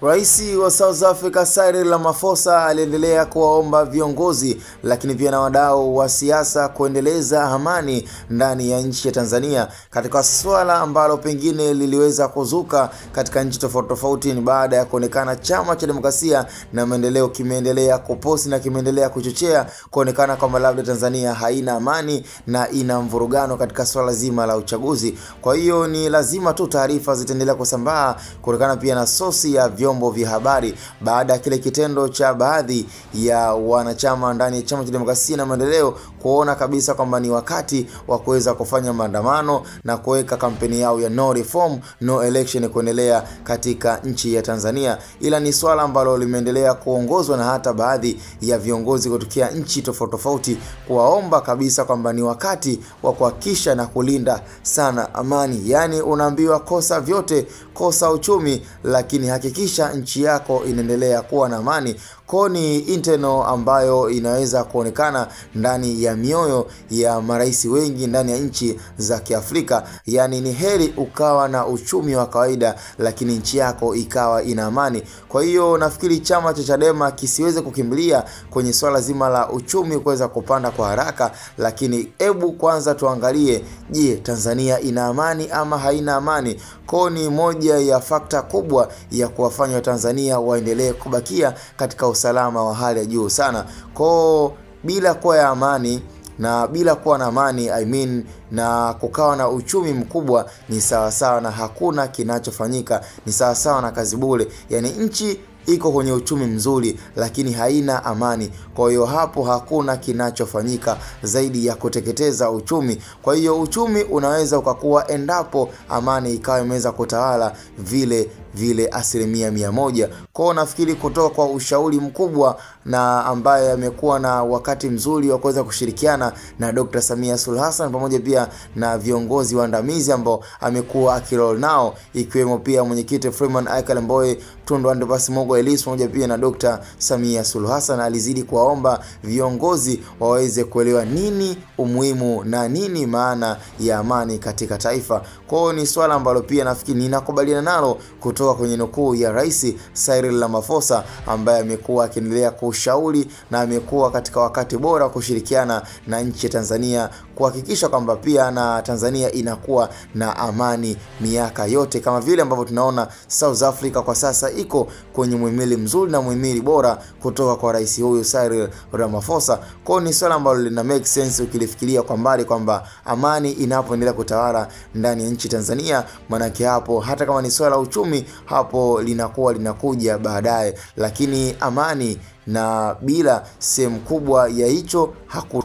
Rais wa South Africa Cyril Ramaphosa aliendelea kuwaomba viongozi lakini pia na wadau wa siasa kuendeleza amani ndani ya nchi ya Tanzania katika swala ambalo pengine liliweza kuzuka katika nchi tofauti ni baada ya kuonekana Chama cha Demokrasia na Maendeleo kimeendelea kuposti na kimeendelea kuchochea kuonekana kwamba labda Tanzania haina amani na ina mvurugano katika swala zima la uchaguzi. Kwa hiyo ni lazima tu taarifa zitaendelea kusambaa kutokana pia na sosi ya vyombo vya habari baada ya kile kitendo cha baadhi ya wanachama ndani ya Chama cha Demokrasia na Maendeleo kuona kabisa kwamba ni wakati wa kuweza kufanya maandamano na kuweka kampeni yao ya no reform no election kuendelea katika nchi ya Tanzania. Ila ni swala ambalo limeendelea kuongozwa na hata baadhi ya viongozi kutoka nchi tofauti kuwaomba kabisa kwamba ni wakati wa kuhakikisha na kulinda sana amani. Yani unaambiwa kosa vyote, kosa uchumi, lakini hakikisha nchi yako inaendelea kuwa na amani. Koni internal ambayo inaweza kuonekana ndani ya mioyo ya marais wengi ndani ya nchi za Kiafrika. Yani ni heri ukawa na uchumi wa kawaida lakini nchi yako ikawa ina amani. Kwa hiyo nafikiri chama cha Chadema kisiweze kukimbilia kwenye swala zima la uchumi kuweza kupanda kwa haraka, lakini hebu kwanza tuangalie, je, Tanzania ina amani ama haina amani? Koni moja ya fakta kubwa ya kuwafanya Tanzania waendelee kubakia katika usalama wa hali ya juu sana. Kwa bila kuwa ya amani na bila kuwa na amani na kukawa na uchumi mkubwa ni sawa na hakuna kinachofanyika, ni sawa na kazi bure. Yani nchi iko kwenye uchumi mzuri lakini haina amani. Kwa hiyo hapo hakuna kinachofanyika zaidi ya kuteketeza uchumi. Kwa hiyo uchumi unaweza ukakuwa endapo amani ikawa imeweza kutawala vile 100%. Kwa nafikiri kutoka kwa ushauri mkubwa na ambaye amekuwa na wakati mzuri wa kuweza kushirikiana na Dr. Samia Suluhu Hassan pamoja pia na viongozi waandamizi ambao amekuwa akirol nao, ikiwemo pia mwenyekiti Freeman Aikael Mbowe, Tundu Antipas Mogo Ellis pamoja pia na Dr. Samia Suluhu Hassan, alizidi kuwaomba viongozi waweze kuelewa nini umuhimu na nini maana ya amani katika taifa. Kwa hiyo ni swala ambalo pia nafikiri ninakubaliana nalo kutoka kwenye nukuu ya Rais Cyril Ramaphosa ambaye amekuwa akiendelea kushauri na amekuwa katika wakati bora kushirikiana na nchi ya Tanzania kuhakikisha kwamba pia na Tanzania inakuwa na amani miaka yote, kama vile ambavyo tunaona South Africa kwa sasa iko kwenye muhimili mzuri na muhimili bora kutoka kwa rais huyu Cyril Ramaphosa. Kwa ni swala ambalo lina make sense ukilifikiria kwa mbali kwamba amani inapoendelea kutawala ndani ya nchi Tanzania, manake hapo hata kama ni swala la uchumi hapo linakuja baadaye, lakini amani na bila sehemu kubwa ya hicho hakuna